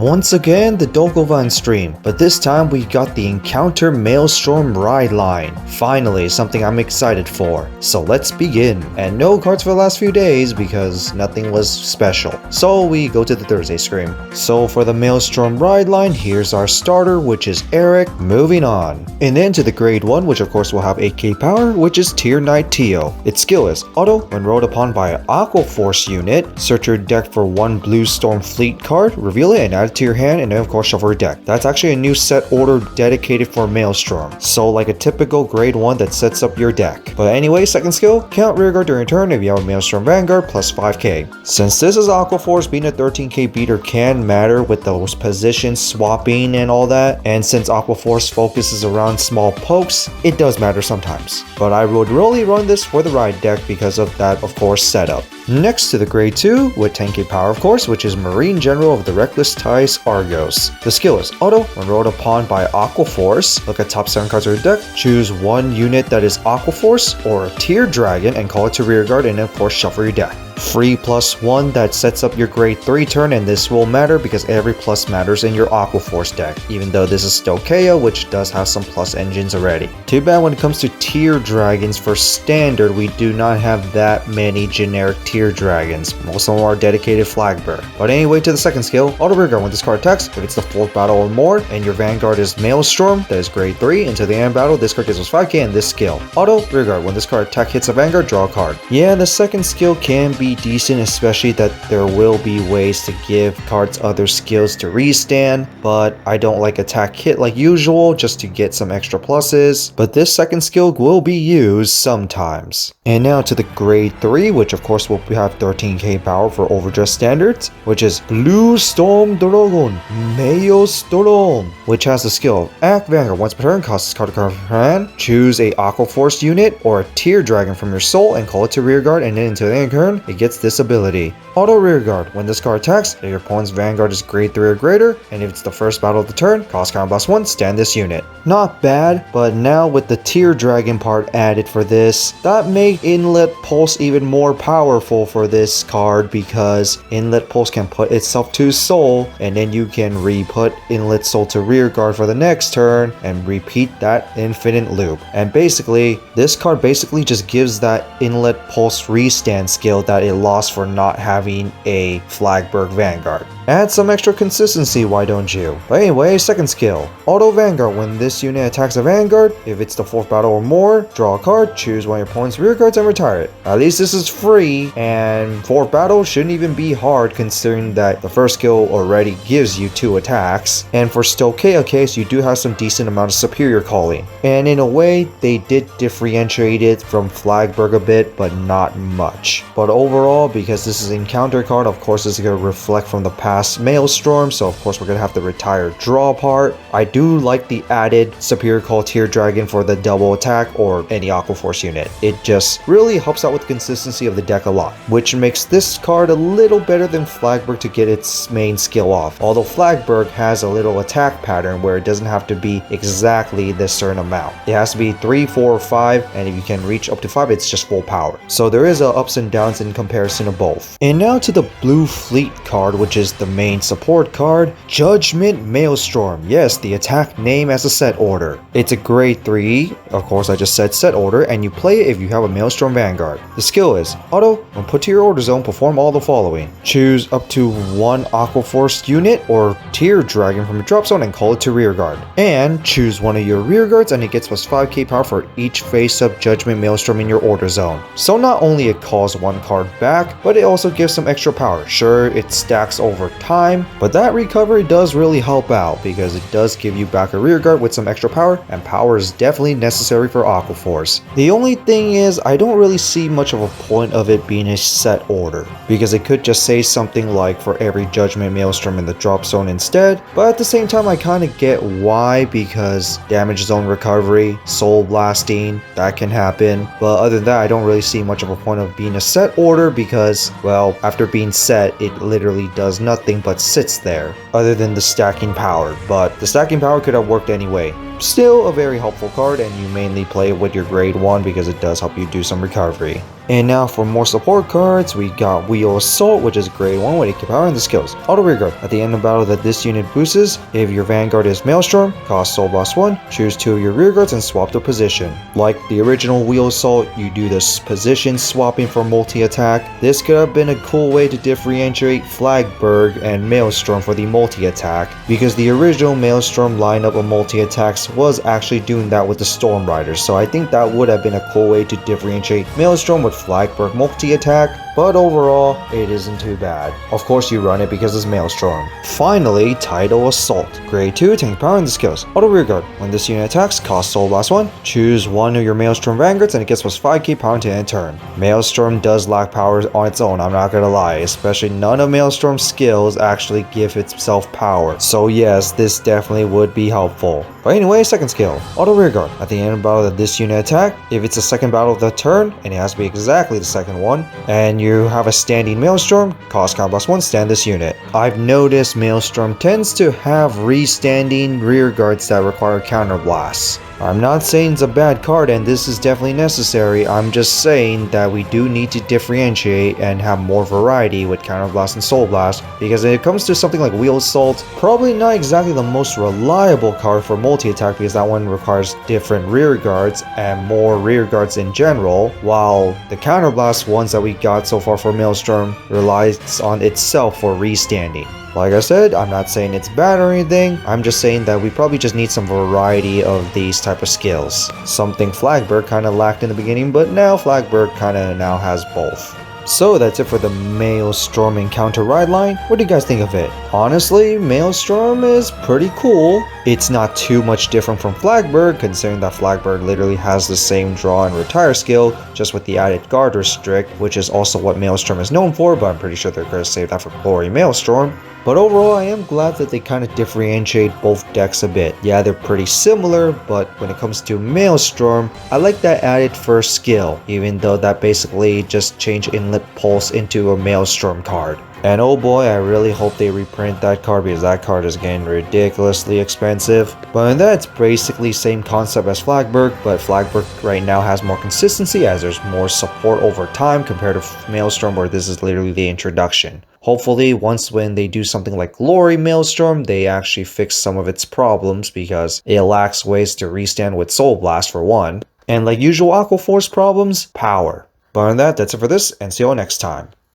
Once again, the Dogovan stream, but this time we got the Encounter Maelstrom ride line. Finally, something I'm excited for. So let's begin. And no cards for the last few days because nothing was special. So we go to the Thursday stream. So for the Maelstrom ride line, here's our starter, which is Eric. Moving on. And then to the grade 1, which of course will have 8k power, which is Tier Knight Tio. Its skill is auto. When rolled upon by an Aqua Force unit, search your deck for one Blue Storm Fleet card, reveal it and add it to your hand, and then of course shuffle your deck. That's actually a new set order dedicated for Maelstrom. So like a typical grade 1 that sets up your deck. But anyway, second skill, count rearguard during turn if you have a Maelstrom Vanguard plus 5k. Since this is Aqua Force, being a 13k beater can matter with those position swapping and all that. And since Aqua Force focuses around small pokes, it does matter sometimes. But I would really run this for the ride deck because of that, of course, setup. Next to the grade 2 with 10k power of course, which is Marine General of the Reckless Ties Argos. The skill is auto. When rolled upon by Aqua Force, look at top 7 cards of your deck, choose one unit that is Aqua Force or a Tier Dragon and call it to rearguard, and of course shuffle your deck. Free +1 that sets up your grade 3 turn, and this will matter because every plus matters in your Aqua Force deck, even though this is still KO, which does have some plus engines already. Too bad when it comes to Tier Dragons for standard, we do not have that many generic Tier Dragons. Most of them are dedicated Flagburg. But anyway, to the second skill, auto rearguard when this card attacks. If it's the 4th battle or more, and your Vanguard is Maelstrom, that is grade 3, until the end battle, this card gives us 5k and this skill. Auto rearguard when this card attack hits a Vanguard, draw a card. Yeah, the second skill can be decent, especially that there will be ways to give cards other skills to restand, but I don't like attack hit like usual just to get some extra pluses, but this second skill will be used sometimes. And now to the grade 3, which of course will have 13k power for overdressed standards, which is Blue Storm Dragon Maelstrom, which has the skill of act Vanguard once per turn, costs card from your hand, choose a Aqua Force unit or a Tier Dragon from your soul and call it to rearguard, and then until the end turn it gets this ability. Auto rearguard when this card attacks, if your opponent's Vanguard is grade 3 or greater, and if it's the first battle of the turn, cost counter +1, stand this unit. Not bad, but now with the Tier Dragon part added for this, that make Inlet Pulse even more powerful for this card because Inlet Pulse can put itself to soul, and then you can re-put Inlet Soul to rearguard for the next turn and repeat that infinite loop. And basically, this card basically just gives that Inlet Pulse restand skill that it lost for not having a Flagburg Vanguard. Add some extra consistency, why don't you? But anyway, second skill. Auto Vanguard when this unit attacks a Vanguard, if it's the 4th battle or more, draw a card, choose one of your opponent's rear cards and retire it. At least this is free, and 4th battle shouldn't even be hard considering that the first skill already gives you 2 attacks. And for still KO case, you do have some decent amount of superior calling. And in a way, they did differentiate it from Flagburg a bit, but not much. But overall, because this is an encounter card, of course it's going to reflect from the past Maelstrom, so of course we're gonna have the retire draw part. I do like the added superior call Tier Dragon for the double attack or any Aqua Force unit. It just really helps out with the consistency of the deck a lot, which makes this card a little better than Flagburg to get its main skill off. Although Flagburg has a little attack pattern where it doesn't have to be exactly this certain amount. It has to be 3, 4, or 5, and if you can reach up to 5, it's just full power. So there is ups and downs in comparison of both. And now to the Blue Fleet card, which is the main support card, Judgment Maelstrom. Yes, the attack name as a set order. It's a grade 3, of course I just said set order, and you play it if you have a Maelstrom Vanguard. The skill is auto. When put to your order zone, perform all the following. Choose up to one Aqua Force unit or Tier Dragon from your drop zone and call it to rearguard. And choose one of your rearguards and it gets plus 5k power for each face-up Judgment Maelstrom in your order zone. So not only it calls one card back, but it also gives some extra power. Sure, it stacks over time, but that recovery does really help out because it does give you back a rearguard with some extra power, and power is definitely necessary for Aqua Force. The only thing is I don't really see much of a point of it being a set order because it could just say something like for every Judgment Maelstrom in the drop zone instead, but at the same time I kind of get why, because damage zone recovery, soul blasting, that can happen, but other than that I don't really see much of a point of being a set order because, well, after being set it literally does nothing but sits there other than the stacking power, but the stacking power could have worked anyway. Still a very helpful card, and you mainly play it with your grade 1 because it does help you do some recovery. And now for more support cards, we got Wheel Assault, which is grade 1 with 8k power and the skills. Auto Rearguard. At the end of battle that this unit boosts, if your Vanguard is Maelstrom, cost Soul Blast 1, choose 2 of your rearguards and swap the position. Like the original Wheel Assault, you do this position swapping for multi-attack. This could have been a cool way to differentiate Flagburg and Maelstrom for the multi-attack, because the original Maelstrom lineup of multi-attacks was actually doing that with the Storm Riders, so I think that would have been a cool way to differentiate Maelstrom with Flagburg multi-attack, but overall, it isn't too bad. Of course you run it because it's Maelstrom. Finally, Tidal Assault. Grade 2, tank power and the skills. Auto Rearguard. When this unit attacks, cost Soul Blast 1, choose 1 of your Maelstrom Vanguards and it gets plus 5k power until end turn. Maelstrom does lack power on its own, I'm not gonna lie, especially none of Maelstrom's skills actually give itself power. So yes, this definitely would be helpful. But anyway, second skill, Auto Rearguard. At the end of battle of this unit attack, if it's the second battle of the turn, and it has to be exactly the second one, and you have a standing Maelstrom, cost counter plus 1, stand this unit. I've noticed Maelstrom tends to have restanding rearguards that require counter blasts. I'm not saying it's a bad card and this is definitely necessary, I'm just saying that we do need to differentiate and have more variety with Counter Blast and Soul Blast, because when it comes to something like Wheel Assault, probably not exactly the most reliable card for multi-attack because that one requires different rear guards and more rear guards in general, while the Counter Blast ones that we got so far for Maelstrom relies on itself for restanding. Like I said, I'm not saying it's bad or anything, I'm just saying that we probably just need some variety of these type of skills. Something Flagburg kind of lacked in the beginning, but now Flagburg kind of now has both. So that's it for the Maelstrom Encounter ride line. What do you guys think of it? Honestly, Maelstrom is pretty cool. It's not too much different from Flagburg, considering that Flagburg literally has the same draw and retire skill, just with the added guard restrict, which is also what Maelstrom is known for, but I'm pretty sure they're going to save that for Glory Maelstrom. But overall, I am glad that they kind of differentiate both decks a bit. Yeah, they're pretty similar, but when it comes to Maelstrom, I like that added first skill, even though that basically just changed Inlet Pulse into a Maelstrom card. And oh boy, I really hope they reprint that card because that card is getting ridiculously expensive. But that's basically same concept as Flagburg, but Flagburg right now has more consistency as there's more support over time compared to Maelstrom, where this is literally the introduction. Hopefully, when they do something like Glory Maelstrom, they actually fix some of its problems because it lacks ways to restand with Soul Blast for one. And like usual Aqua Force problems, power. But on that, that's it for this, and see you all next time.